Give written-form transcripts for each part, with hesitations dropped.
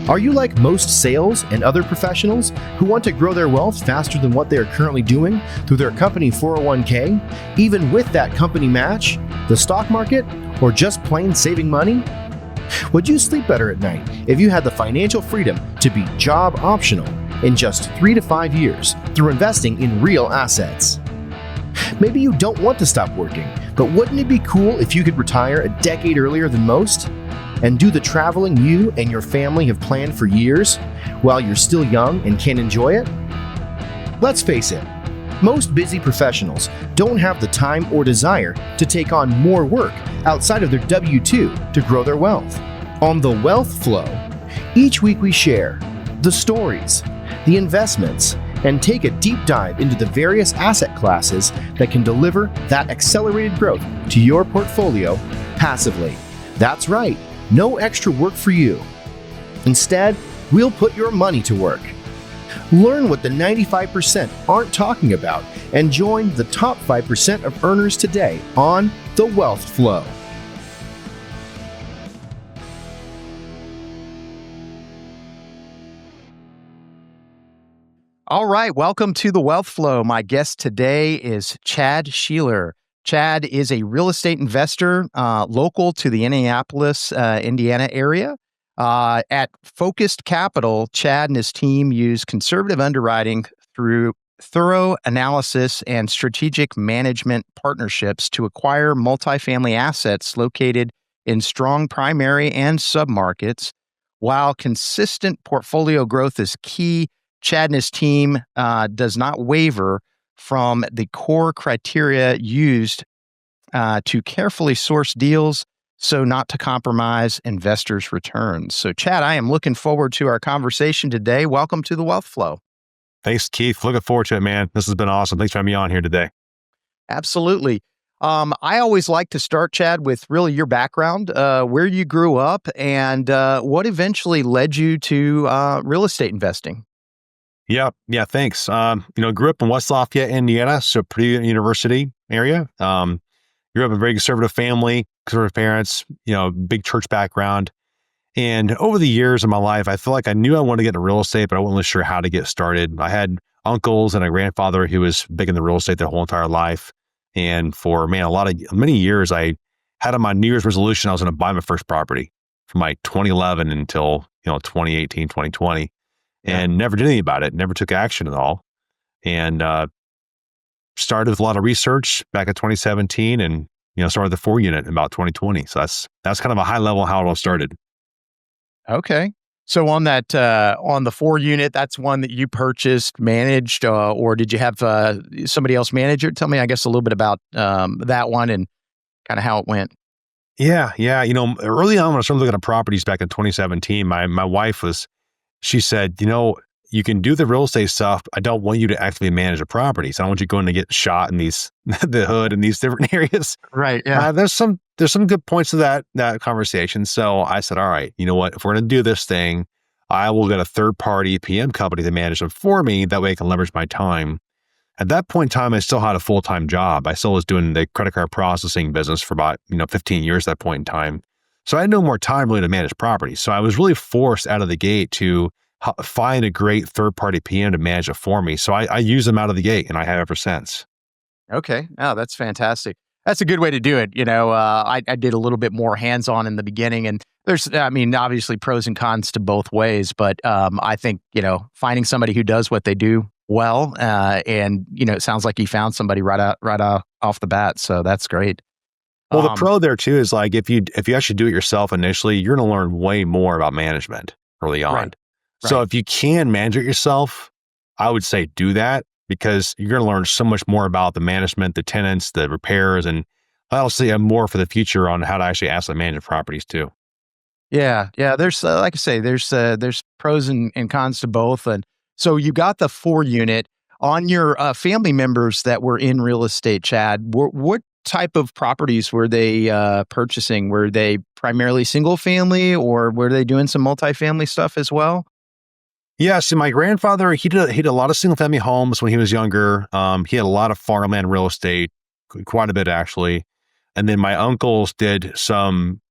Are you like most sales and other professionals who want to grow their wealth faster than what they are currently doing through their company 401k, even with that company match, the stock market, or just plain saving money? Would you sleep better at night if you had the financial freedom to be job optional in just 3 to 5 years through investing in real assets? Maybe you don't want to stop working, but wouldn't it be cool if you could retire a decade earlier than most and do the traveling you and your family have planned for years while you're still young and can enjoy it? Let's face it, most busy professionals don't have the time or desire to take on more work outside of their W-2 to grow their wealth. On The Wealth Flow, each week we share the stories, the investments, and take a deep dive into the various asset classes that can deliver that accelerated growth to your portfolio passively. That's right, no extra work for you. Instead, we'll put your money to work. Learn what the 95% aren't talking about and join the top 5% of earners today on The Wealth Flow. All right, welcome to The Wealth Flow. My guest today is Chad Schieler. Chad is a real estate investor local to the Indianapolis, Indiana area. At Focused Capital, Chad and his team use conservative underwriting through thorough analysis and strategic management partnerships to acquire multifamily assets located in strong primary and submarkets. While consistent portfolio growth is key, Chad and his team does not waver from the core criteria used to carefully source deals so not to compromise investors' returns. So, Chad, I am looking forward to our conversation today. Welcome to The Wealth Flow. Thanks, Keith. Looking forward to it, man. This has been awesome. Thanks for having me on here today. Absolutely. I always like to start, Chad, with really your background, where you grew up, and what eventually led you to real estate investing. Yeah, thanks. Grew up in West Lafayette, Indiana, so pretty university area. Grew up in a very conservative family, conservative parents, big church background. And over the years of my life, I feel like I knew I wanted to get into real estate, but I wasn't really sure how to get started. I had uncles and a grandfather who was big in the real estate their whole entire life. And for, many years, I had on my New Year's resolution, I was going to buy my first property from like 2011 until, 2018, 2020. And never did anything about it, never took action at all. And started with a lot of research back in 2017 and, started the 4 unit in about 2020. So that's kind of a high level how it all started. Okay. So on that, on the 4 unit, that's one that you purchased, managed, or did you have somebody else manage it? Tell me, I guess, a little bit about that one and kind of how it went. Yeah. Early on when I started looking at properties back in 2017, my wife she said, you can do the real estate stuff. I don't want you to actually manage a property. So I don't want you going to get shot in the hood in these different areas. Right. Yeah. There's some good points to that conversation. So I said, all right, you know what? If we're going to do this thing, I will get a third party PM company to manage them for me. That way I can leverage my time. At that point in time, I still had a full-time job. I still was doing the credit card processing business for about, 15 years at that point in time. So I had no more time really to manage properties. So I was really forced out of the gate to find a great third-party PM to manage it for me. So I use them out of the gate, and I have ever since. Okay. Oh, that's fantastic. That's a good way to do it. I did a little bit more hands-on in the beginning, and there's, obviously pros and cons to both ways, but I think, finding somebody who does what they do well, and, it sounds like you found somebody right off the bat. So that's great. Well, the pro there too is like, if you actually do it yourself initially, you're going to learn way more about management early on. Right. So if you can manage it yourself, I would say do that, because you're going to learn so much more about the management, the tenants, the repairs, and I'll see more for the future on how to actually asset manage properties too. Yeah. There's like I say, there's pros and cons to both. And so you got the 4 unit on your family members that were in real estate, Chad. What type of properties were they purchasing? Were they primarily single family, or were they doing some multifamily stuff as well? Yeah, so my grandfather, he did a lot of single family homes when he was younger. He had a lot of farmland real estate, quite a bit actually. And then my uncles did some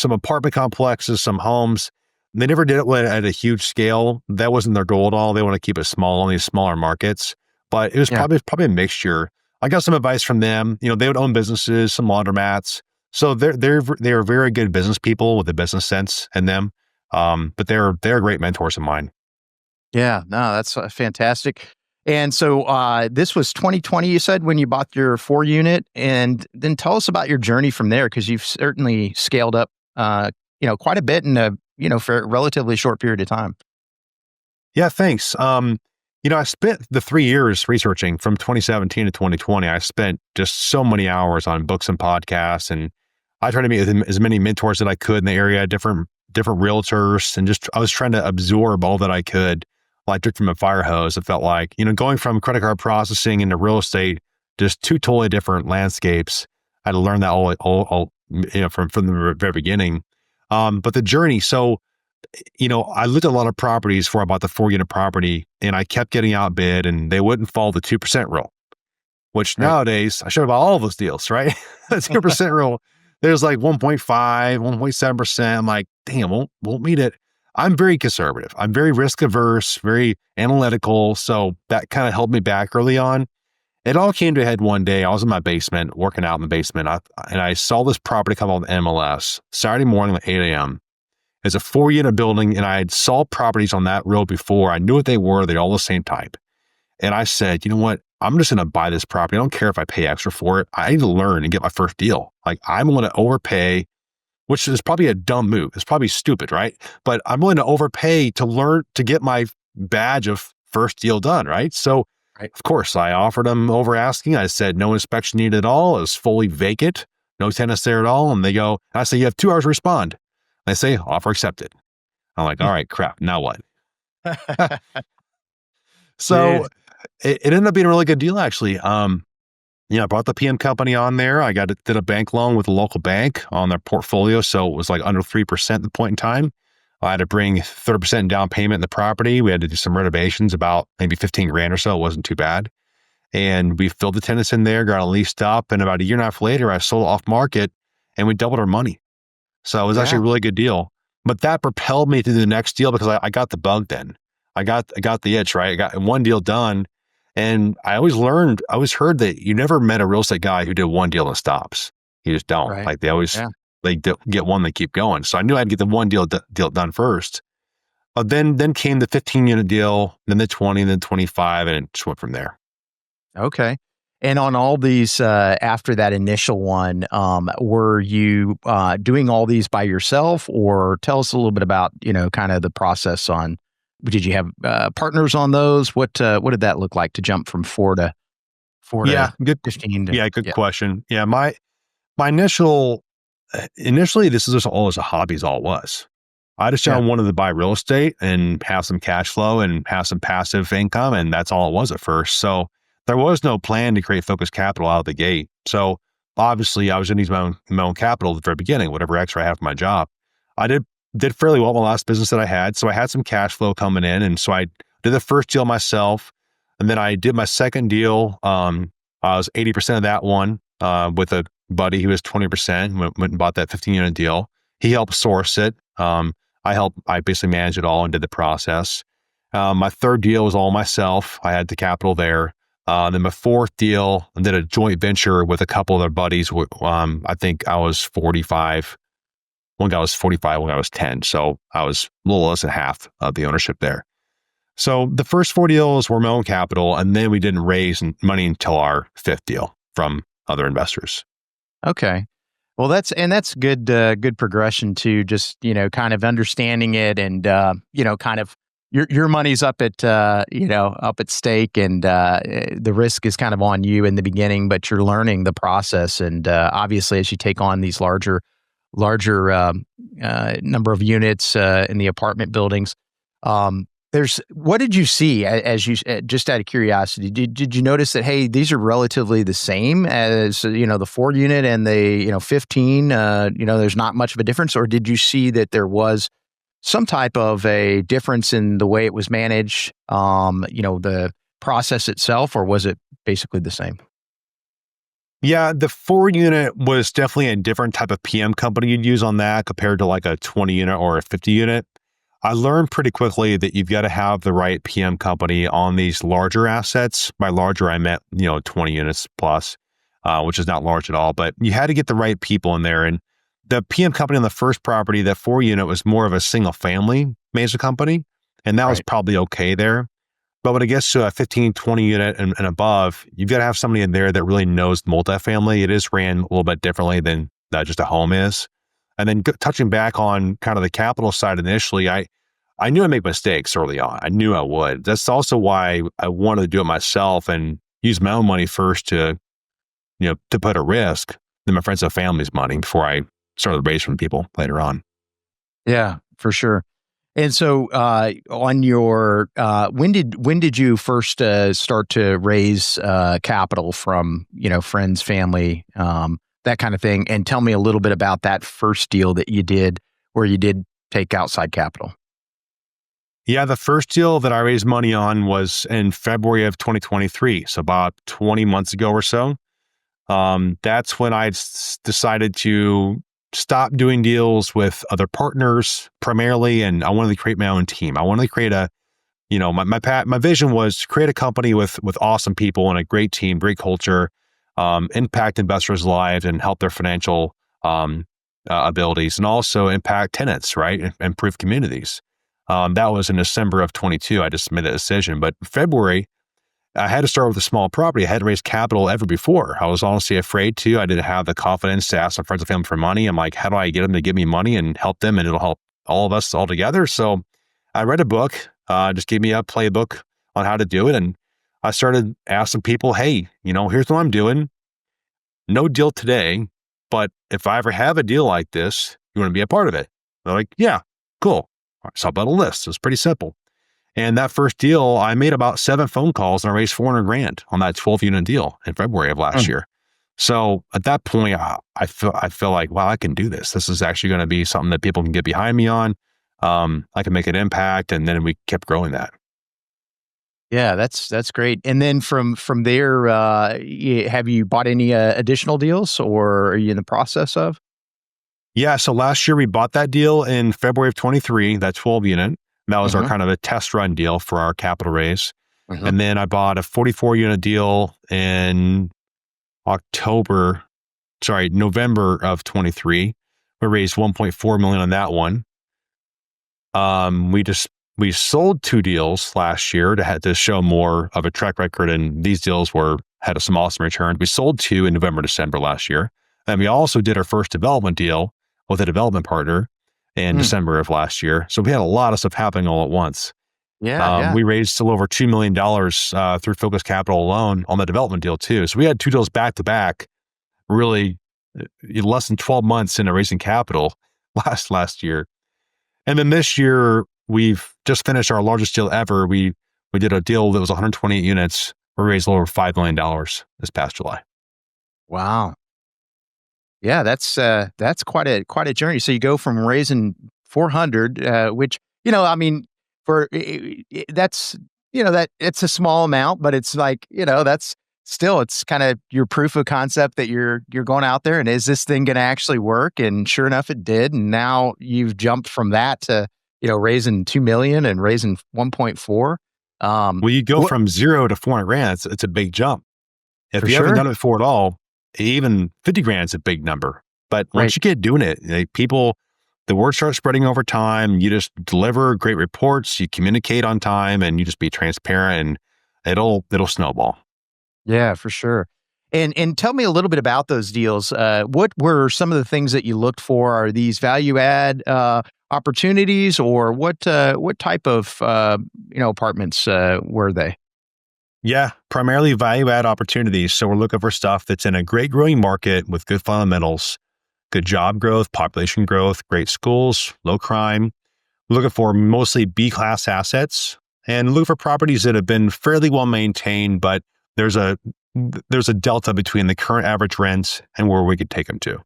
apartment complexes, some homes. They never did it at a huge scale. That wasn't their goal at all. They want to keep it small in these smaller markets. But it was Yeah. probably a mixture. I got some advice from them. They would own businesses, some laundromats. So they're very good business people with a business sense in them. But they're great mentors of mine. Yeah, no, that's fantastic. And so this was 2020, you said, when you bought your 4 unit. And then tell us about your journey from there, because you've certainly scaled up, quite a bit in for a relatively short period of time. Yeah, thanks. I spent the 3 years researching from 2017 to 2020. I spent just so many hours on books and podcasts, and I tried to meet with as many mentors that I could in the area, different realtors, and I was trying to absorb all that I could. Like drink from a fire hose. It felt like, going from credit card processing into real estate, just two totally different landscapes. I had to learn that all from the very beginning. But the journey, so, I looked at a lot of properties before I bought the 4-unit property, and I kept getting outbid, and they wouldn't follow the 2% rule, which Right. nowadays I should have bought all of those deals, right? The 2% rule, there's like 1.5, 1.7%. I'm like, damn, won't meet it. I'm very conservative. I'm very risk averse, very analytical. So that kind of held me back early on. It all came to a head one day. I was in my basement, working out in the basement, and I saw this property come on the MLS Saturday morning at 8 a.m. It's a 4-unit building, and I had saw properties on that road before. I knew what they were. They're all the same type. And I said, you know what? I'm just going to buy this property. I don't care if I pay extra for it. I need to learn and get my first deal. Like, I'm going to overpay, which is probably a dumb move. It's probably stupid, right? But I'm willing to overpay to learn to get my badge of first deal done, right? So, Right. of course, I offered them over asking. I said, no inspection needed at all. It was fully vacant, no tenants there at all. And they go, I say, you have 2 hours to respond. They say, offer accepted. I'm like, all right, crap. Now what? So Jeez. it ended up being a really good deal, actually. I brought the PM company on there. Did a bank loan with a local bank on their portfolio. So it was like under 3% at the point in time. I had to bring 30% down payment in the property. We had to do some renovations, about maybe 15 grand or so. It wasn't too bad. And we filled the tenants in there, got it leased up. And about a year and a half later, I sold it off market and we doubled our money. So it was actually a really good deal. But that propelled me to the next deal because I got the bug then. I got the itch, right? I got one deal done. And I always heard that you never met a real estate guy who did one deal and stops. You just don't. Right. Like they get one, they keep going. So I knew I'd get the one deal done first. But then came the 15-unit deal, then the 20, then 25, and it just went from there. Okay. And on all these, after that initial one, were you doing all these by yourself, or tell us a little bit about, kind of the process on, did you have partners on those? What did that look like to jump from 4 to Good 15? Good question. Yeah, my initially, this is just all as a hobby is all it was. I just wanted to buy real estate and have some cash flow and have some passive income, and that's all it was at first. So there was no plan to create focused capital out of the gate. So obviously, I was going to use my own capital at the very beginning, whatever extra I have for my job. I did fairly well in the last business that I had, so I had some cash flow coming in, and so I did the first deal myself, and then I did my second deal. I was 80% of that one with a buddy who was 20%. Went and bought that 15-unit deal. He helped source it. I basically managed it all and did the process. My third deal was all myself. I had the capital there. Then my fourth deal, I did a joint venture with a couple of their buddies. I think I was 45. One guy was 45, one guy was 10. So I was a little less than half of the ownership there. So the first 4 deals were my own capital, and then we didn't raise money until our 5th deal from other investors. Okay. Well, that's good progression to just, kind of understanding it and, kind of your money's up at stake, and the risk is kind of on you in the beginning, but you're learning the process. And obviously, as you take on these larger number of units in the apartment buildings, what did you see as you, just out of curiosity, did you notice that, hey, these are relatively the same as, the 4-unit and the, 15, there's not much of a difference? Or did you see that there was some type of a difference in the way it was managed, the process itself, or was it basically the same? Yeah, the 4-unit was definitely a different type of PM company you'd use on that compared to like a 20-unit or a 50-unit. I learned pretty quickly that you've got to have the right PM company on these larger assets. By larger, I meant, 20 units plus, which is not large at all, but you had to get the right people in there. And the PM company on the first property, that 4 unit, was more of a single family management company. And that was Right. probably okay there. But when it gets to a 15, 20 unit and above, you've got to have somebody in there that really knows multifamily. It is ran a little bit differently than just a home is. And then touching back on kind of the capital side initially, I knew I'd make mistakes early on. I knew I would. That's also why I wanted to do it myself and use my own money first to put at risk than my friends and family's money before I started to raise from people later on. Yeah, for sure. And so, on your when did you first start to raise capital from friends, family, that kind of thing? And tell me a little bit about that first deal that you did, where you did take outside capital. Yeah, the first deal that I raised money on was in February of 2023, so about 20 months ago or so. That's when I decided to stop doing deals with other partners primarily, and I wanted to create my own team. I wanted to create my vision was to create a company with awesome people and a great team, great culture, impact investors' lives and help their financial abilities, and also impact tenants, right, and improve communities. That was in December of 22. I just made that decision, but February, I had to start with a small property. I hadn't raised capital ever before. I was honestly afraid to. I didn't have the confidence to ask my friends and family for money. I'm like, how do I get them to give me money and help them, and it'll help all of us all together? So I read a book, just gave me a playbook on how to do it. And I started asking people, hey, here's what I'm doing. No deal today, but if I ever have a deal like this, you want to be a part of it? They're like, yeah, cool. All right, so I built a list. It's pretty simple. And that first deal, I made about 7 phone calls and I raised $400,000 on that 12-unit deal in February of last year. So at that point, I feel like, wow, I can do this. This is actually going to be something that people can get behind me on. I can make an impact, and then we kept growing that. Yeah, that's great. And then from there, have you bought any additional deals, or are you in the process of? Yeah, so last year we bought that deal in February of 23, that 12-unit. That was our Mhm. kind of a test run deal for our capital raise. Mhm. And then I bought a 44-unit deal in November of 23. We raised 1.4 million on that one. We sold 2 deals last year to show more of a track record, and these deals had some awesome returns. We sold 2 in November, December last year. And we also did our first development deal with a development partner in December of last year. So we had a lot of stuff happening all at once. Yeah, yeah. We raised a little over $2 million through Focus Capital alone on the development deal too. So we had 2 deals back to back, really less than 12 months into raising capital last year. And then this year, we've just finished our largest deal ever. We did a deal that was 128 units. We raised a little over $5 million this past July. Wow. Yeah, that's quite a journey. So you go from raising 400, which I mean, for that's that it's a small amount, but it's like that's still it's kind of your proof of concept that you're going out there and is this thing going to actually work? And sure enough, it did. And now you've jumped from that to raising 2 million and raising 1.4. Well, you go What from 0 to 400,000. It's a big jump. If for you haven't sure, done it before at all, even 50,000 is a big number. But right? once you get doing it, the word starts spreading over time. You just deliver great reports, you communicate on time, and you just be transparent, and it'll snowball. Yeah, for sure. And tell me a little bit about those deals. What were some of the things that you looked for? Are these value add opportunities, or what type of apartments were they? Yeah, primarily value add opportunities. So we're looking for stuff that's in a great growing market with good fundamentals, good job growth, population growth, great schools, low crime. We're looking for mostly B class assets, and look for properties that have been fairly well maintained, but there's a delta between the current average rents and where we could take them to.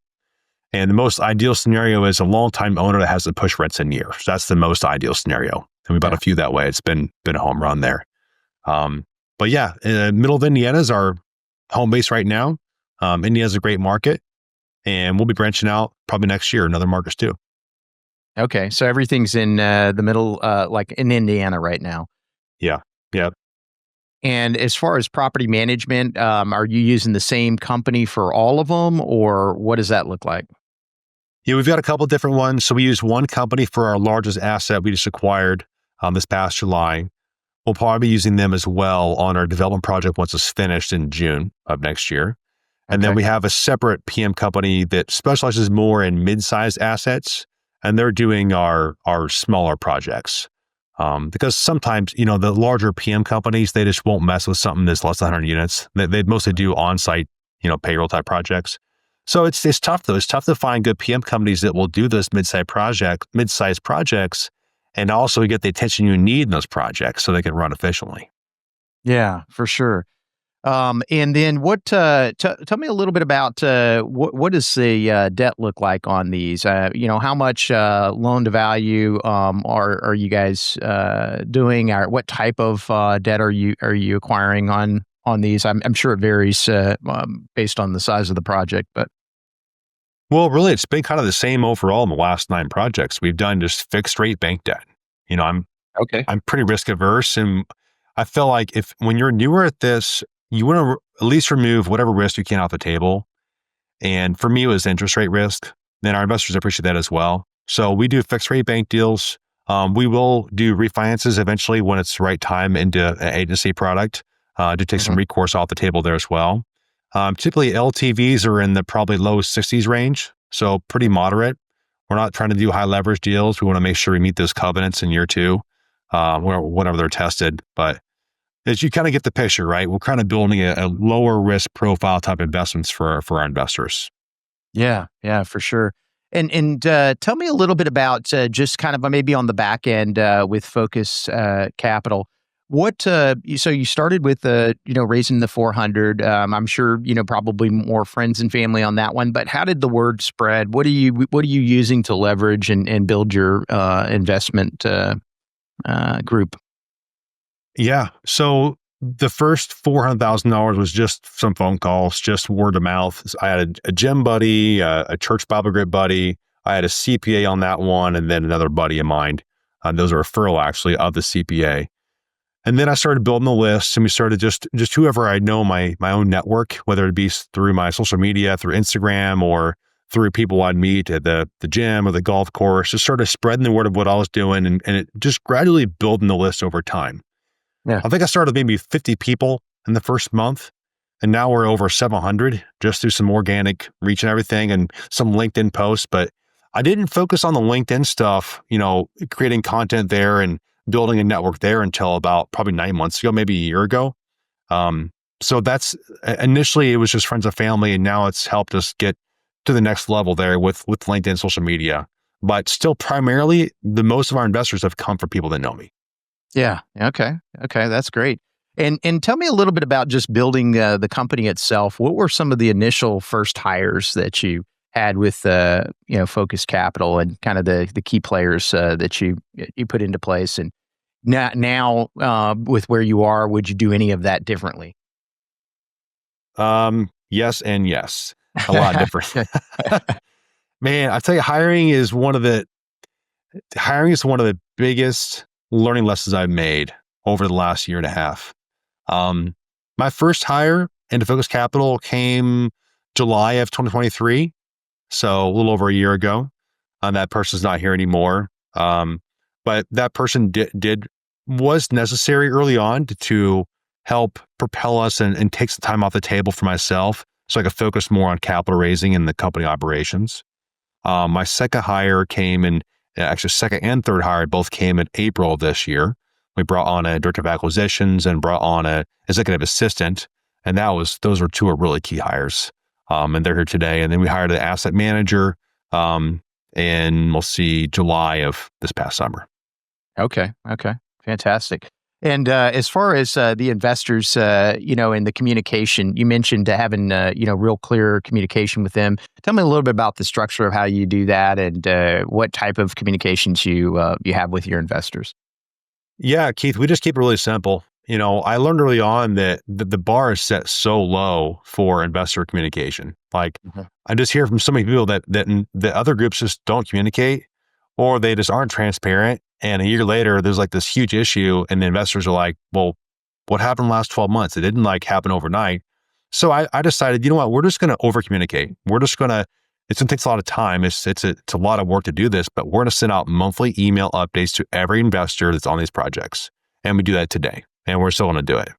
And the most ideal scenario is a long-time owner that hasn't pushed rents in years. That's the most ideal scenario. And we bought Yeah. a few that way. It's been a home run there. But yeah, middle of Indiana is our home base right now. Indiana's a great market, and we'll be branching out probably next year in other markets too. Okay. So everything's in the middle, like in Indiana right now. Yeah. Yeah. And as far as property management, are you using the same company for all of them, or what does that look like? Yeah, we've got a couple different ones. So we use one company for our largest asset we just acquired this past July. We'll probably be using them as well on our development project once it's finished in June of next year. And then Okay. we have a separate PM company that specializes more in mid-sized assets, and they're doing our smaller projects. Because sometimes, the larger PM companies, they just won't mess with something that's less than 100 units. They mostly do on-site, payroll type projects. So it's tough though. It's tough to find good PM companies that will do those mid-sized projects, and also get the attention you need in those projects so they can run efficiently. Yeah, for sure. And then tell me a little bit about what does the debt look like on these? How much loan to value are you guys doing? Or what type of debt are you acquiring on these? I'm sure it varies based on the size of the project, but Well, really, it's been kind of the same overall in the last 9 projects. We've done just fixed rate bank debt. I'm okay. I'm pretty risk averse, and I feel like if when you're newer at this, you want to at least remove whatever risk you can off the table. And for me, it was interest rate risk. Then our investors appreciate that as well. So we do fixed rate bank deals. We will do refinances eventually when it's the right time into an agency product to take some Mhm. recourse off the table there as well. Typically, LTVs are in the probably low 60s range, so pretty moderate. We're not trying to do high leverage deals. We want to make sure we meet those covenants in year 2, whenever they're tested. But as you kind of get the picture, right? We're kind of building a lower risk profile type investments for our investors. Yeah, yeah, for sure. And tell me a little bit about just kind of maybe on the back end with Focus Capital. So you started with raising the 400. I'm sure probably more friends and family on that one. But how did the word spread? What are you using to leverage and build your investment group? Yeah. So the first $400,000 was just some phone calls, just word of mouth. I had a gym buddy, a church Bible group buddy. I had a CPA on that one, and then another buddy of mine. Those are referral actually of the CPA. And then I started building the list, and we started just whoever I know, my own network, whether it be through my social media, through Instagram, or through people I'd meet at the gym or the golf course, just started spreading the word of what I was doing, and it just gradually building the list over time. Yeah. I think I started with maybe 50 people in the first month, and now we're over 700 just through some organic reach and everything and some LinkedIn posts. But I didn't focus on the LinkedIn stuff, creating content there and building a network there until about probably 9 months ago, maybe a year ago. So that's initially it was just friends and family, and now it's helped us get to the next level there with LinkedIn social media. But still, primarily, the most of our investors have come from people that know me. Yeah. Okay. Okay. That's great. And tell me a little bit about just building the company itself. What were some of the initial first hires that you had with Focus Capital and kind of the key players that you put into place? And now with where you are, would you do any of that differently? Yes and yes, a lot different. Man, I tell you, hiring is one of the biggest learning lessons I've made over the last year and a half. My first hire into Focus Capital came July of 2023, so a little over a year ago. That person's not here anymore. But that person was necessary early on to help propel us and take some time off the table for myself so I could focus more on capital raising and the company operations. My second hire came in, actually second and third hire both came in April of this year. We brought on a director of acquisitions and brought on a executive assistant. And those were two really key hires. And they're here today. And then we hired an asset manager in, we'll see, July of this past summer. Okay. Okay. Fantastic. And as far as the investors, and the communication, you mentioned having, real clear communication with them. Tell me a little bit about the structure of how you do that and what type of communications you have with your investors. Yeah, Keith, we just keep it really simple. I learned early on that the bar is set so low for investor communication. Like, Mhm. I just hear from so many people that other groups just don't communicate, or they just aren't transparent. And a year later, there's like this huge issue, and the investors are like, well, what happened the last 12 months? It didn't like happen overnight. So I decided, you know what, we're just going to over communicate. We're just going to, it's going to take a lot of time. It's a lot of work to do this, but we're going to send out monthly email updates to every investor that's on these projects. And we do that today, and we're still going to do it.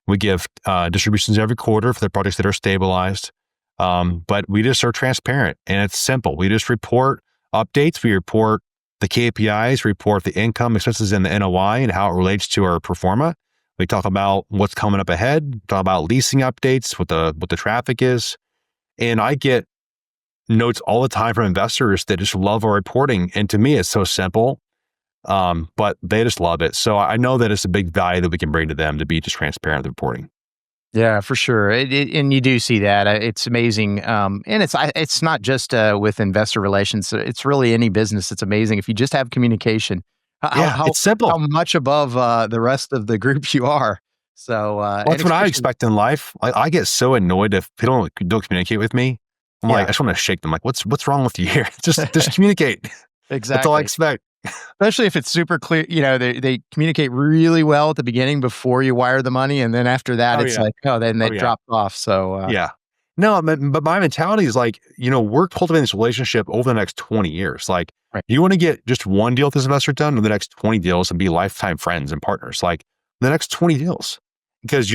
We give distributions every quarter for the projects that are stabilized. But we just are transparent, and it's simple. We just report updates. We report the KPIs, report the income, expenses, and the NOI and how it relates to our pro forma. We talk about what's coming up ahead, talk about leasing updates, what the traffic is. And I get notes all the time from investors that just love our reporting. And to me, it's so simple, but they just love it. So I know that it's a big value that we can bring to them to be just transparent with the reporting. Yeah, for sure. And you do see that. It's amazing. And it's not just with investor relations. It's really any business. It's amazing if you just have communication. It's simple. How much above the rest of the group you are. So that's what I expect in life. I get so annoyed if people don't communicate with me. I'm like, I just want to shake them. Like, what's wrong with you here? Just communicate. Exactly. That's all I expect. Especially if it's super clear, they communicate really well at the beginning before you wire the money. And then after that, then they drop off. So, No, but my mentality is like, we're cultivating this relationship over the next 20 years. Like, you want to get just one deal with this investor done or the next 20 deals and be lifetime friends and partners, like the next 20 deals. Because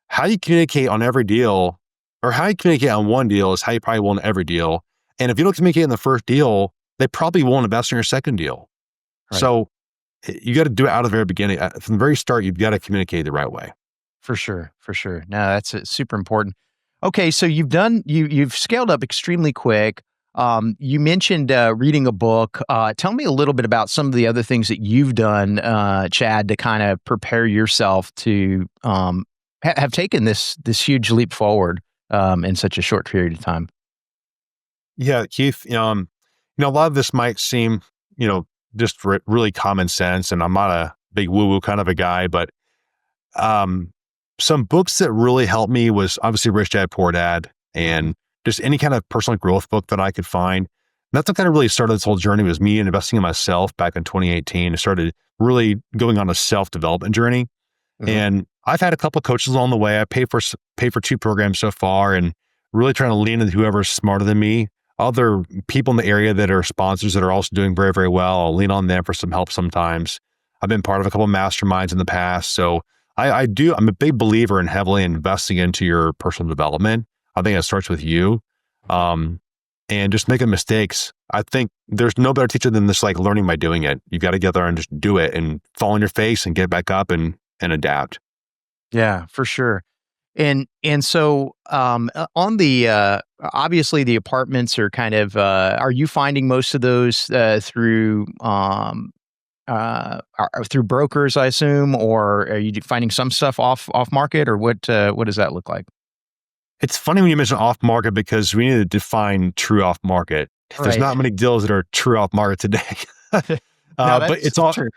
how you communicate on every deal or how you communicate on one deal is how you probably will in every deal. And if you don't communicate in the first deal, they probably won't invest in your second deal. Right. So you got to do it out of the very beginning. From the very start, you've got to communicate the right way. For sure. No, that's super important. Okay, so you've scaled up extremely quick. You mentioned reading a book. Tell me a little bit about some of the other things that you've done, Chad, to kind of prepare yourself to have taken this huge leap forward in such a short period of time. Yeah, Keith. A lot of this might seem, just really common sense, and I'm not a big woo-woo kind of a guy, but some books that really helped me was obviously Rich Dad, Poor Dad, and just any kind of personal growth book that I could find. And that's what kind of really started this whole journey, was me investing in myself back in 2018. I started really going on a self-development journey. Mm-hmm. And I've had a couple of coaches along the way. I pay for 2 programs so far, and really trying to lean into whoever's smarter than me. Other people in the area that are sponsors that are also doing very, very well, I'll lean on them for some help sometimes. I've been part of a couple of masterminds in the past. So I'm a big believer in heavily investing into your personal development. I think it starts with you. And just making mistakes. I think there's no better teacher than this, like learning by doing it. You've got to get there and just do it and fall on your face and get back up and adapt. Yeah, for sure. And so on the obviously the apartments are kind of are you finding most of those through brokers, I assume, or are you finding some stuff off market, or what does that look like? It's funny when you mention off market, because we need to define true off market. Right. There's not many deals that are true off market today. But it's all true.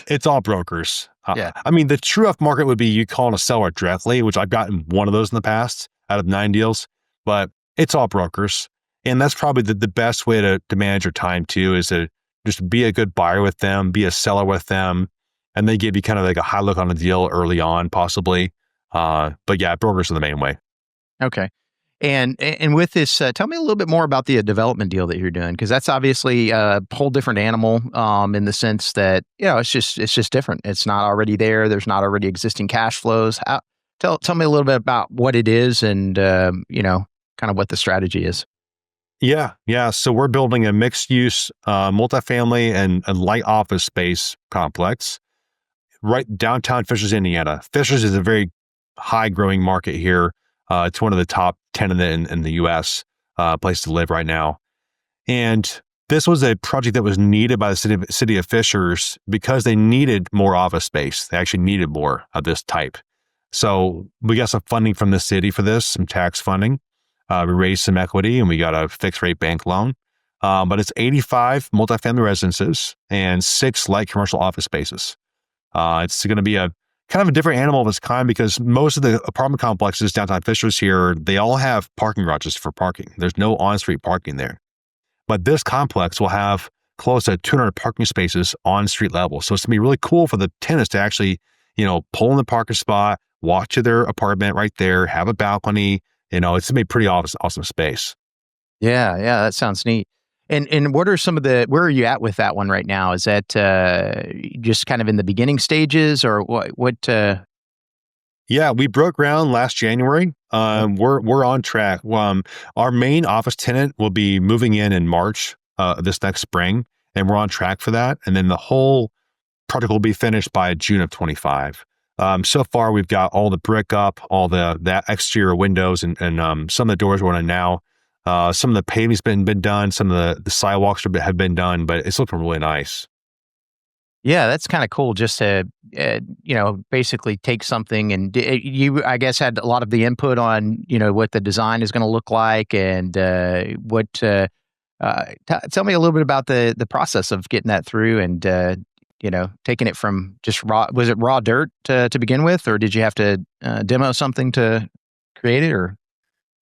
It's all brokers. Yeah. I mean, the true off market would be you calling a seller directly, which I've gotten one of those in the past out of 9 deals, but it's all brokers. And that's probably the best way to manage your time too, is to just be a good buyer with them, be a seller with them, and they give you kind of like a high look on a deal early on, possibly. But yeah, brokers are the main way. Okay. And with this, tell me a little bit more about the development deal that you're doing, because that's obviously a whole different animal in the sense that, it's just different. It's not already there. There's not already existing cash flows. Tell me a little bit about what it is and, kind of what the strategy is. Yeah. So we're building a mixed use multifamily and light office space complex right downtown Fishers, Indiana. Fishers is a very high growing market here. It's one of the top 10 in the U.S. Place to live right now. And this was a project that was needed by the city of Fishers because they needed more office space. They actually needed more of this type. So we got some funding from the city for this, some tax funding. We raised some equity and we got a fixed rate bank loan. But it's 85 multifamily residences and 6 light commercial office spaces. It's going to be a kind of a different animal of its kind, because most of the apartment complexes downtown Fishers here, they all have parking garages for parking. There's no on-street parking there. But this complex will have close to 200 parking spaces on street level. So it's going to be really cool for the tenants to actually, pull in the parking spot, walk to their apartment right there, have a balcony. It's going to be pretty awesome space. Yeah, that sounds neat. And what are where are you at with that one right now? Is that just kind of in the beginning stages, or what? Yeah, we broke ground last January. We're on track. Our main office tenant will be moving in March this next spring, and we're on track for that. And then the whole project will be finished by June of 25. So far, we've got all the brick up, all the exterior windows, and some of the doors are on now. Some of the paving's been done. Some of the sidewalks have been done, but it's looking really nice. Yeah, that's kind of cool. Just to basically take something and you, I guess, had a lot of the input on what the design is going to look like, and what. Tell me a little bit about the process of getting that through, and taking it from just raw. Was it raw dirt to begin with, or did you have to demo something to create it? Or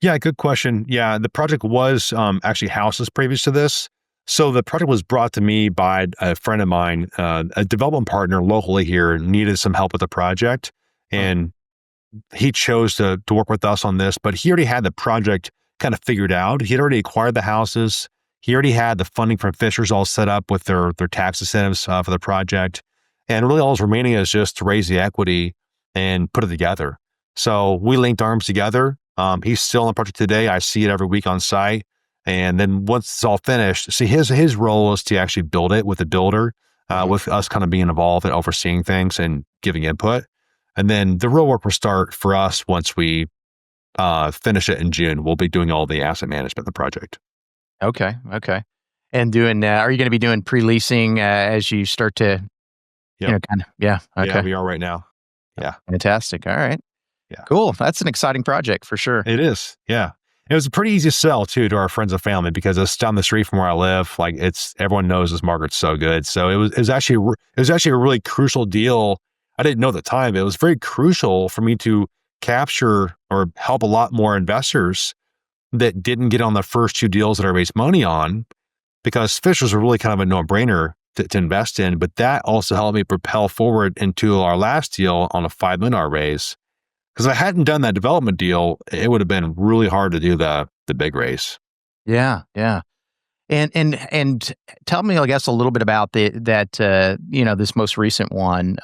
Yeah, good question. Yeah, the project was actually houses previous to this. So the project was brought to me by a friend of mine, a development partner locally here, needed some help with the project. And he chose to work with us on this, but he already had the project kind of figured out. He had already acquired the houses. He already had the funding from Fishers all set up with their tax incentives for the project. And really all that's remaining is just to raise the equity and put it together. So we linked arms together. He's still on the project today. I see it every week on site. And then once it's all finished, see his role is to actually build it with the builder, with us kind of being involved and overseeing things and giving input. And then the real work will start for us once we finish it in June. We'll be doing all the asset management of the project. Okay. And doing, are you going to be doing pre-leasing as you start to, Yep. kind of, yeah. Okay. Yeah, we are right now. Yeah. Fantastic. All right. Yeah. Cool. That's an exciting project for sure. It is. Yeah. It was a pretty easy sell too to our friends and family because it's down the street from where I live. Like everyone knows this market's so good. So it was actually a really crucial deal. I didn't know at the time. It was very crucial for me to capture or help a lot more investors that didn't get on the first two deals that I raised money on, because Fishers were really kind of a no-brainer to invest in. But that also helped me propel forward into our last deal on a $5 million raise. Because if I hadn't done that development deal, it would have been really hard to do the big raise. Yeah. And tell me, I guess, a little bit about this most recent one.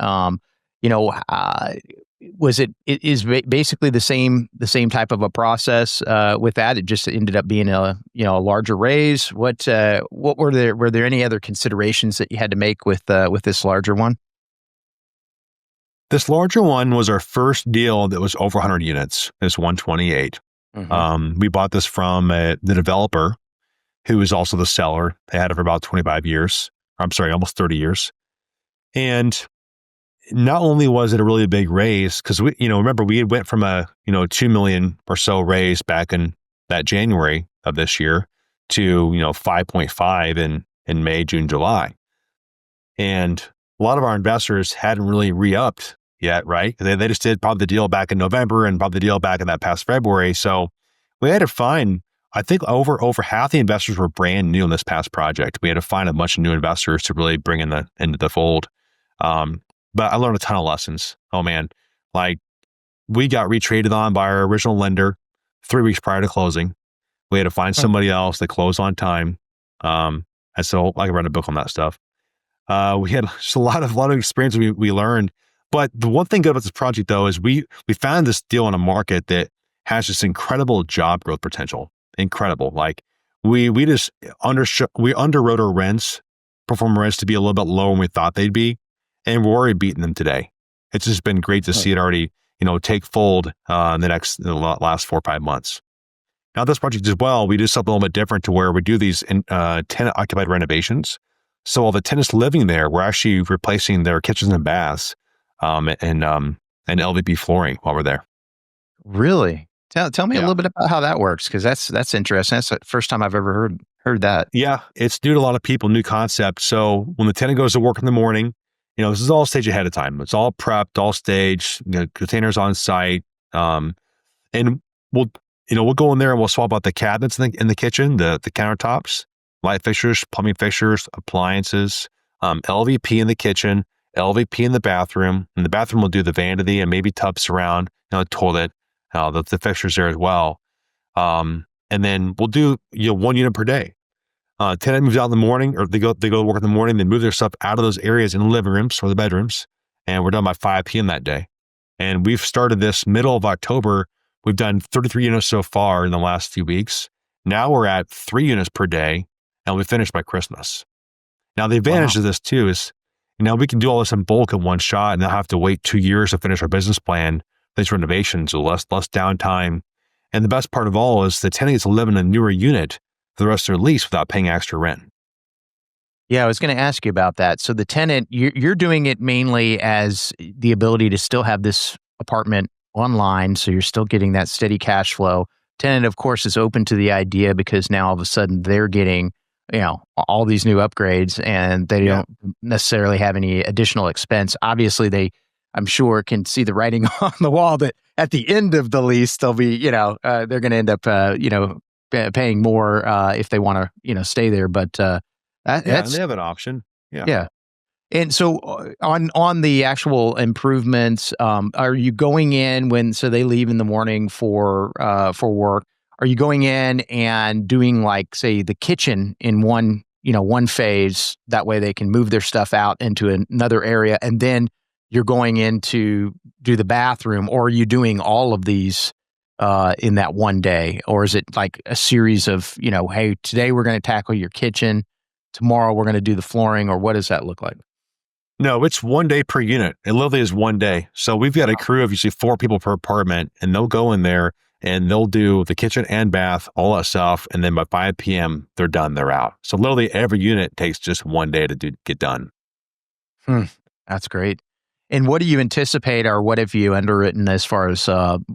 Was it is basically the same type of a process with that? It just ended up being a larger raise. What were there any other considerations that you had to make with this larger one? This larger one was our first deal that was over 100 units. It's 128. Mm-hmm. We bought this from the developer, who was also the seller. They had it for about 25 years. I'm sorry, almost 30 years. And not only was it a really big raise, because remember we went from a 2 million or so raise back in that January of this year to 5.5 in May, June, July. And a lot of our investors hadn't really re-upped yet, right? They just did probably the deal back in November and probably the deal back in that past February. So we had to find, I think over half the investors were brand new in this past project. We had to find a bunch of new investors to really bring into the fold. But I learned a ton of lessons. Oh man, like we got retraded on by our original lender 3 weeks prior to closing. We had to find somebody else that closed on time. And so I read a book on that stuff. We had just a lot of experience we learned. But the one thing good about this project, though, is we found this deal in a market that has this incredible job growth potential. Incredible. Like we underwrote our rents, performer rents to be a little bit lower than we thought they'd be, and we're already beating them today. It's just been great to see it already, take fold in the last 4 or 5 months. Now, this project as well, we do something a little bit different to where we do these tenant occupied renovations. So while the tenants living there, we're actually replacing their kitchens and baths and LVP flooring while we're there. Really? Tell me a little bit about how that works, because that's interesting. That's the first time I've ever heard that. Yeah, it's new to a lot of people, new concept. So when the tenant goes to work in the morning, this is all staged ahead of time. It's all prepped, all staged, containers on site, and we'll go in there and we'll swap out the cabinets in the kitchen, the countertops. light fixtures, plumbing fixtures, appliances, LVP in the kitchen, LVP in the bathroom, and the bathroom will do the vanity and maybe tub surround, the toilet, the fixtures there as well. And then we'll do 1 unit per day. Tenant moves out in the morning, or they go to work in the morning, they move their stuff out of those areas in the living rooms or the bedrooms, and we're done by 5 p.m. that day. And we've started this middle of October. We've done 33 units so far in the last few weeks. Now we're at 3 units per day, and we finish by Christmas. Now, the advantage of this too is, we can do all this in bulk in one shot and not have to wait 2 years to finish our business plan. These renovations, so less downtime. And the best part of all is the tenant gets to live in a newer unit for the rest of their lease without paying extra rent. Yeah, I was going to ask you about that. So the tenant, you're doing it mainly as the ability to still have this apartment online, so you're still getting that steady cash flow. Tenant, of course, is open to the idea because now all of a sudden they're getting, all these new upgrades, and they don't necessarily have any additional expense. Obviously, they, I'm sure, can see the writing on the wall that at the end of the lease, they'll be, they're going to end up, paying more if they want to, stay there. But that's, they have an option. Yeah. And so on the actual improvements, are you going in so they leave in the morning for work? Are you going in and doing, like, say, the kitchen in one phase? That way they can move their stuff out into another area, and then you're going in to do the bathroom, or are you doing all of these in that one day? Or is it like a series of, hey, today we're going to tackle your kitchen, tomorrow we're going to do the flooring, or what does that look like? No, it's 1 day per unit. It literally is 1 day. So we've got a crew of usually 4 people per apartment, and they'll go in there and they'll do the kitchen and bath, all that stuff. And then by 5 p.m., they're done. They're out. So literally every unit takes just 1 day to get done. That's great. And what do you anticipate, or what have you underwritten as far as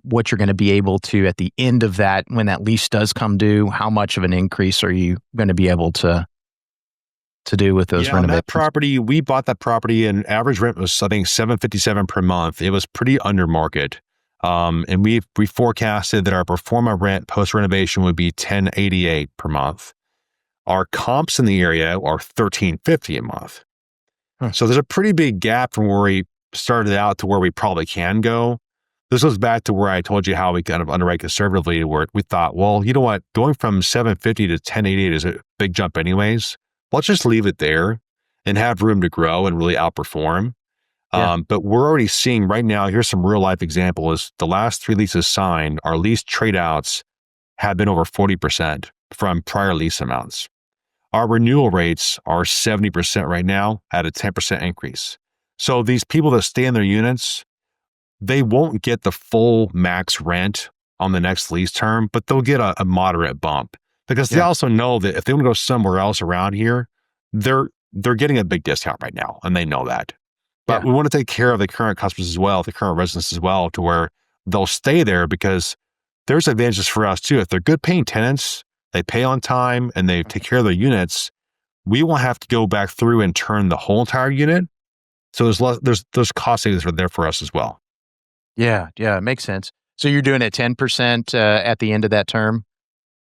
what you're going to be able to, at the end of that, when that lease does come due, how much of an increase are you going to be able to do with those renovations? That property, we bought that property, and average rent was, I think, $757 per month. It was pretty under market. And we forecasted that our pro forma rent post renovation would be $1,088 per month. Our comps in the area are $1,350 a month. So there's a pretty big gap from where we started out to where we probably can go. This goes back to where I told you how we kind of underwrite conservatively, where we thought, well, you know what, going from $750 to $1,088 is a big jump anyways. Let's just leave it there and have room to grow and really outperform. But we're already seeing right now, here's some real life example, is the last 3 leases signed, our lease trade outs have been over 40% from prior lease amounts. Our renewal rates are 70% right now at a 10% increase. So these people that stay in their units, they won't get the full max rent on the next lease term, but they'll get a moderate bump, because they also know that if they want to go somewhere else around here, they're getting a big discount right now, and they know that. But we want to take care of the current customers as well, the current residents as well, to where they'll stay there, because there's advantages for us too. If they're good paying tenants, they pay on time, and they take care of their units, we won't have to go back through and turn the whole entire unit. So there's cost savings are there for us as well. Yeah, it makes sense. So you're doing it 10% at the end of that term?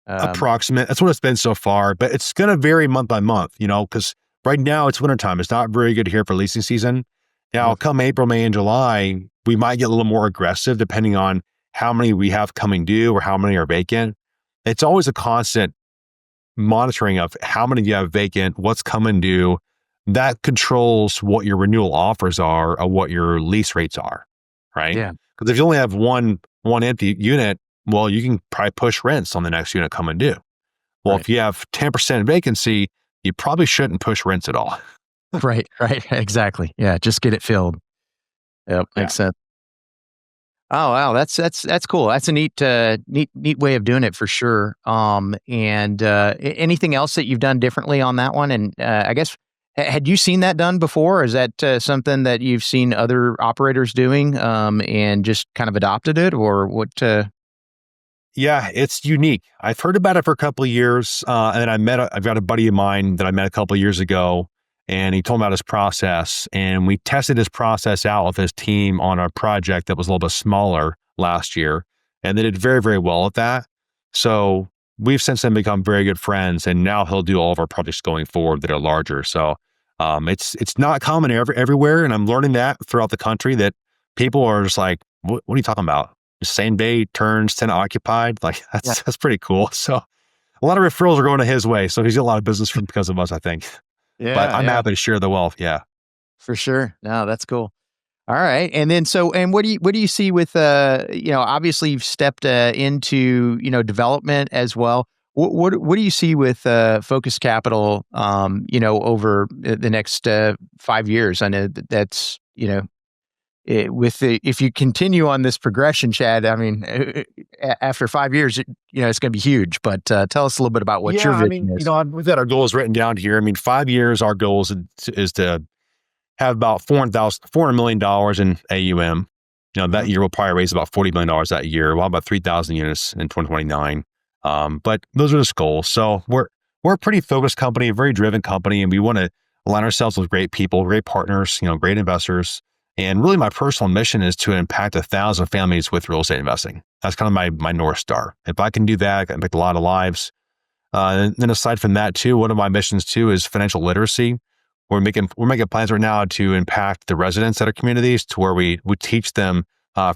Approximate. That's what it's been so far, but it's going to vary month by month, because right now it's wintertime. It's not very good here for leasing season. Now, come April, May, and July, we might get a little more aggressive depending on how many we have coming due or how many are vacant. It's always a constant monitoring of how many you have vacant, what's coming due. That controls what your renewal offers are or what your lease rates are, right? Yeah. Because if you only have one empty unit, well, you can probably push rents on the next unit coming due. Well, if you have 10% vacancy, you probably shouldn't push rents at all. Right. Exactly. Yeah. Just get it filled. Yep. Makes sense. Oh, wow. That's cool. That's a neat way of doing it for sure. And anything else that you've done differently on that one? And I guess, had you seen that done before? Or is that something that you've seen other operators doing and just kind of adopted it, or what? Yeah, it's unique. I've heard about it for a couple of years, and I've got a buddy of mine that I met a couple of years ago, and he told me about his process, and we tested his process out with his team on a project that was a little bit smaller last year, and they did very, very well at that. So we've since then become very good friends, and now he'll do all of our projects going forward that are larger. So it's not common everywhere, and I'm learning that throughout the country that people are just like, what are you talking about? Same day turns, tenant occupied. Like that's pretty cool. So a lot of referrals are going to his way. So he's got a lot of business because of us, I think. But I'm happy to share the wealth. Yeah. For sure. No, that's cool. All right. And then and what do you see with obviously you've stepped into, development as well. What do you see with Focus Capital over the next 5 years? I know that's, if you continue on this progression, Chad, I mean, after 5 years, it's going to be huge. But tell us a little bit about what your vision is. We've got our goals written down here. I mean, 5 years, our goal is to have about $400 million in AUM. That year we'll probably raise about $40 million that year. We'll have about 3,000 units in 2029. But those are just goals. So we're a pretty focused company, a very driven company, and we want to align ourselves with great people, great partners, great investors. And really my personal mission is to impact 1,000 families with real estate investing. That's kind of my North Star. If I can do that, I can impact a lot of lives. And then aside from that too, one of my missions too is financial literacy. We're making plans right now to impact the residents at our communities to where we teach them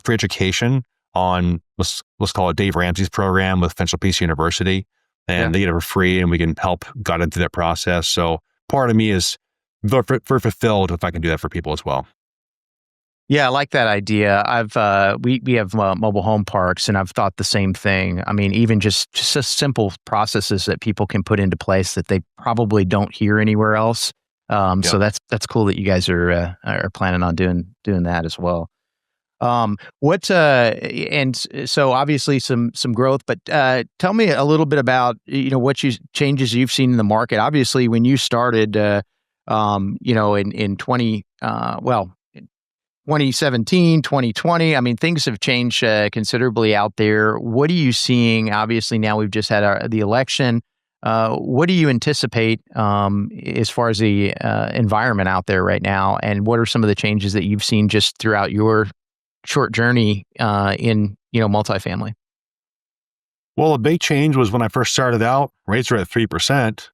free education on let's call it Dave Ramsey's program with Financial Peace University, and they get it for free, and we can help guide them through that process. So part of me is very fulfilled if I can do that for people as well. Yeah, I like that idea. We have mobile home parks, and I've thought the same thing. I mean, even just simple processes that people can put into place that they probably don't hear anywhere else. So that's cool that you guys are planning on doing that as well. And so obviously some growth, but tell me a little bit about what changes you've seen in the market. Obviously, when you started, in 2017, 2020, I mean, things have changed considerably out there. What are you seeing? Obviously, now we've just had the election. What do you anticipate as far as the environment out there right now? And what are some of the changes that you've seen just throughout your short journey in multifamily? Well, a big change was when I first started out, rates were at 3%,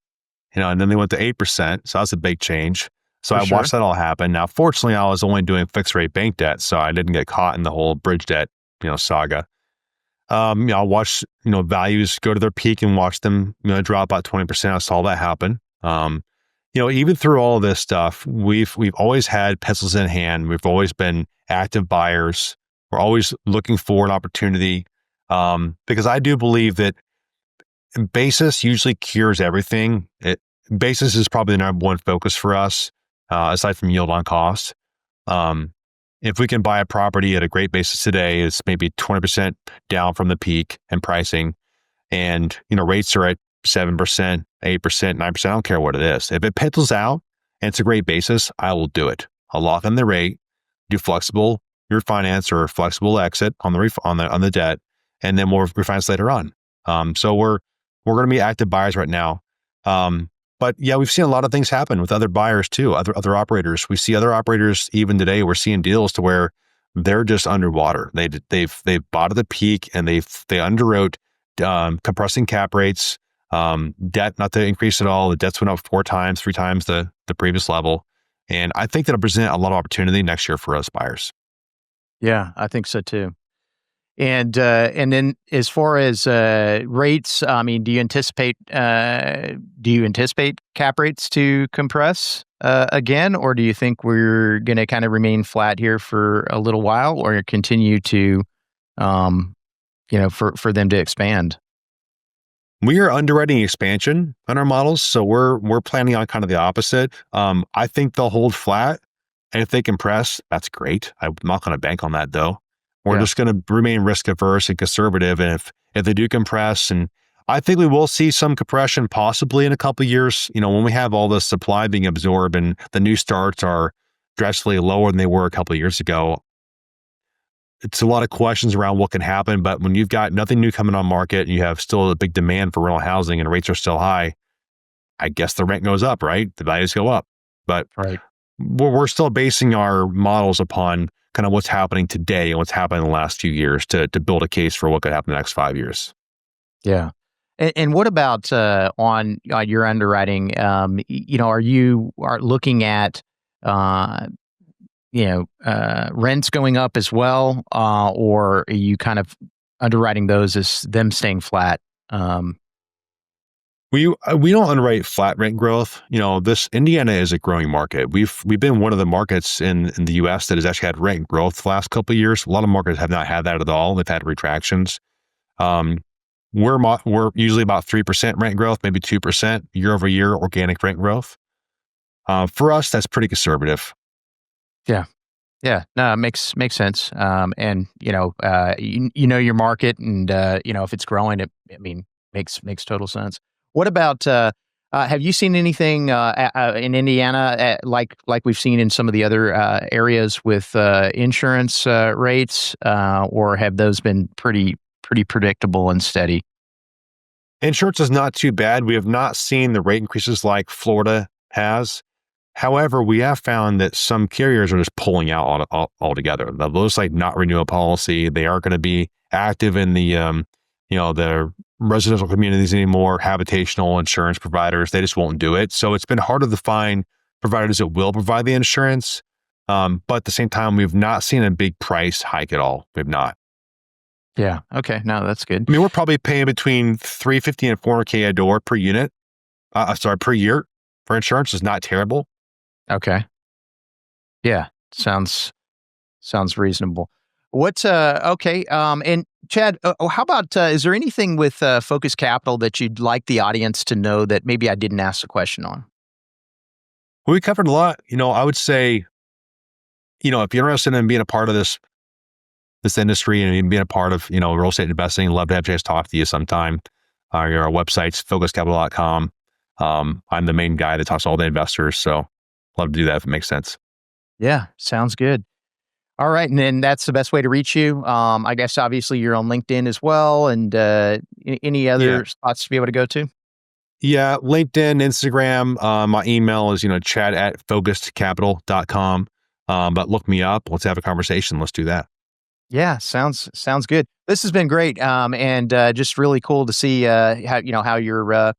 and then they went to 8%. So that's a big change. So I watched that all happen. Now, fortunately, I was only doing fixed rate bank debt, so I didn't get caught in the whole bridge debt, saga. I watched, values go to their peak and watch them, drop about 20%. I saw that happen. Even through all of this stuff, we've always had pencils in hand. We've always been active buyers. We're always looking for an opportunity. Because I do believe that basis usually cures everything. Basis is probably the number one focus for us, aside from yield on cost. If we can buy a property at a great basis today, it's maybe 20% down from the peak in pricing, and rates are at 7%, 8%, 9%. I don't care what it is. If it pencils out and it's a great basis, I will do it. I'll lock in the rate, do flexible refinance or flexible exit on the debt, and then we'll refinance later on. So we're going to be active buyers right now. But yeah, we've seen a lot of things happen with other buyers too, other operators. We see other operators even today. We're seeing deals to where they're just underwater. They've bought at the peak and they underwrote, compressing cap rates, debt not to increase at all. The debts went up 3 times the previous level, and I think that'll present a lot of opportunity next year for us buyers. Yeah, I think so too. And then as far as rates, I mean, do you anticipate cap rates to compress again, or do you think we're going to kind of remain flat here for a little while, or continue to, for them to expand? We are underwriting expansion on our models, so we're planning on kind of the opposite. I think they'll hold flat, and if they compress, that's great. I'm not going to bank on that though. We're just going to remain risk averse and conservative. And if they do compress, and I think we will see some compression possibly in a couple of years, when we have all the supply being absorbed and the new starts are drastically lower than they were a couple of years ago. It's a lot of questions around what can happen. But when you've got nothing new coming on market and you have still a big demand for rental housing and rates are still high, I guess the rent goes up, right? The values go up. But we're still basing our models upon kind of what's happening today and what's happened in the last few years to build a case for what could happen in the next 5 years. Yeah. And what about on your underwriting? Are you looking at rents going up as well, or are you kind of underwriting those as them staying flat? We don't underwrite flat rent growth. This Indiana is a growing market. We've been one of the markets in the U.S. that has actually had rent growth the last couple of years. A lot of markets have not had that at all. They've had retractions. We're usually about 3% rent growth, maybe 2% year over year organic rent growth. For us, that's pretty conservative. Yeah. Yeah, no, it makes sense. And you know your market, and if it's growing, makes total sense. What about have you seen anything in Indiana like we've seen in some of the other areas with insurance rates, or have those been pretty predictable and steady? Insurance is not too bad. We have not seen the rate increases like Florida has. However, we have found that some carriers are just pulling out altogether. Those not renew a policy. They aren't going to be active in the residential communities anymore. Habitational insurance providers, they just won't do it. So it's been harder to find providers that will provide the insurance. But at the same time, we've not seen a big price hike at all. We've not. Yeah. Okay. No, that's good. We're probably paying between $350 and $400K a door per unit. Per year for insurance is not terrible. Okay. Yeah. Sounds reasonable. What's okay? And Chad, how about is there anything with Focus Capital that you'd like the audience to know that maybe I didn't ask the question on? We covered a lot. I would say, if you're interested in being a part of this industry and being a part of real estate investing, love to have a chance to talk to you sometime. Our website's focuscapital.com. I'm the main guy that talks to all the investors, so love to do that if it makes sense. Yeah, sounds good. All right, and then that's the best way to reach you. I guess obviously you're on LinkedIn as well, and any other spots to be able to go to? Yeah, LinkedIn, Instagram. My email is chad@focusedcapital.com. But look me up. Let's have a conversation. Let's do that. Yeah, sounds good. This has been great, and just really cool to see how you're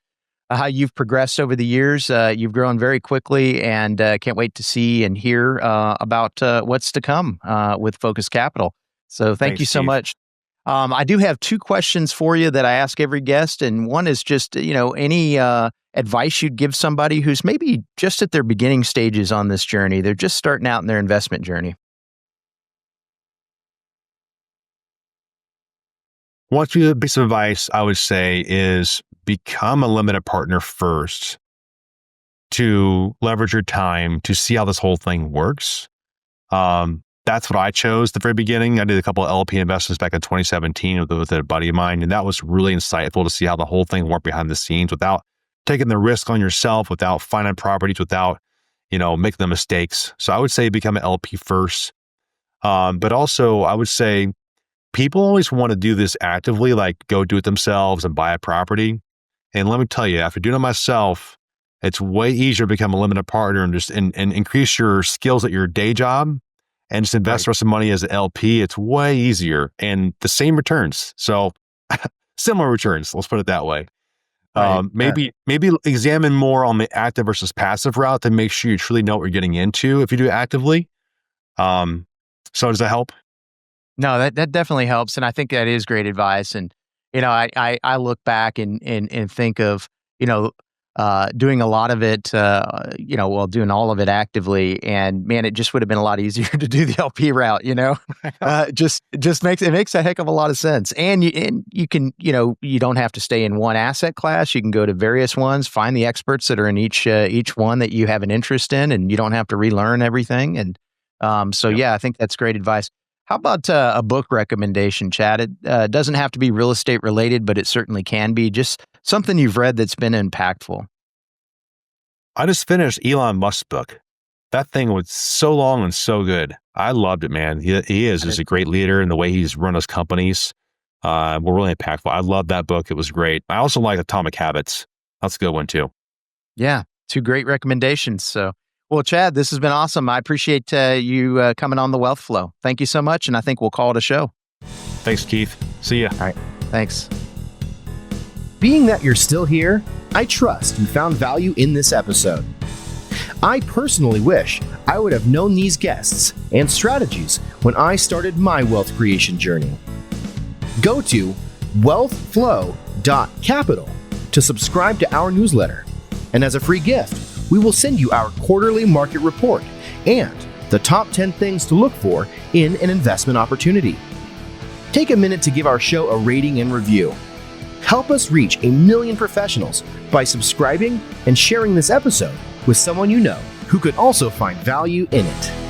how you've progressed over the years. You've grown very quickly, and can't wait to see and hear about what's to come with Focus Capital. So thank you so much. I do have two questions for you that I ask every guest, and one is just any advice you'd give somebody who's maybe just at their beginning stages on this journey. They're just starting out in their investment journey. One piece of advice I would say is become a limited partner first to leverage your time to see how this whole thing works. That's what I chose at the very beginning. I did a couple of LP investments back in 2017 with a buddy of mine, and that was really insightful to see how the whole thing worked behind the scenes without taking the risk on yourself, without finding properties, without making the mistakes. So I would say become an LP first. But also I would say people always want to do this actively, like go do it themselves and buy a property. And let me tell you, after doing it myself, it's way easier to become a limited partner and just and increase your skills at your day job and just invest the rest of the money as an LP. It's way easier and the same returns. So similar returns, let's put it that way. Maybe examine more on the active versus passive route to make sure you truly know what you're getting into if you do it actively. So does that help? No, that definitely helps, and I think that is great advice. And I look back and think of doing a lot of it, doing all of it actively, and man, it just would have been a lot easier to do the LP route. Just makes a heck of a lot of sense. And you can you don't have to stay in one asset class. You can go to various ones, find the experts that are in each one that you have an interest in, and you don't have to relearn everything. And yeah, I think that's great advice. How about a book recommendation, Chad? It doesn't have to be real estate related, but it certainly can be. Just something you've read that's been impactful. I just finished Elon Musk's book. That thing was so long and so good. I loved it, man. He is just a great leader in the way he's run his companies. Were really impactful. I love that book. It was great. I also like Atomic Habits. That's a good one too. Yeah, two great recommendations. So. Well, Chad, this has been awesome. I appreciate you coming on the Wealth Flow. Thank you so much, and I think we'll call it a show. Thanks, Keith. See ya. All right. Thanks. Being that you're still here, I trust you found value in this episode. I personally wish I would have known these guests and strategies when I started my wealth creation journey. Go to wealthflow.capital to subscribe to our newsletter. And as a free gift, we will send you our quarterly market report and the top 10 things to look for in an investment opportunity. Take a minute to give our show a rating and review. Help us reach 1 million professionals by subscribing and sharing this episode with someone you know who could also find value in it.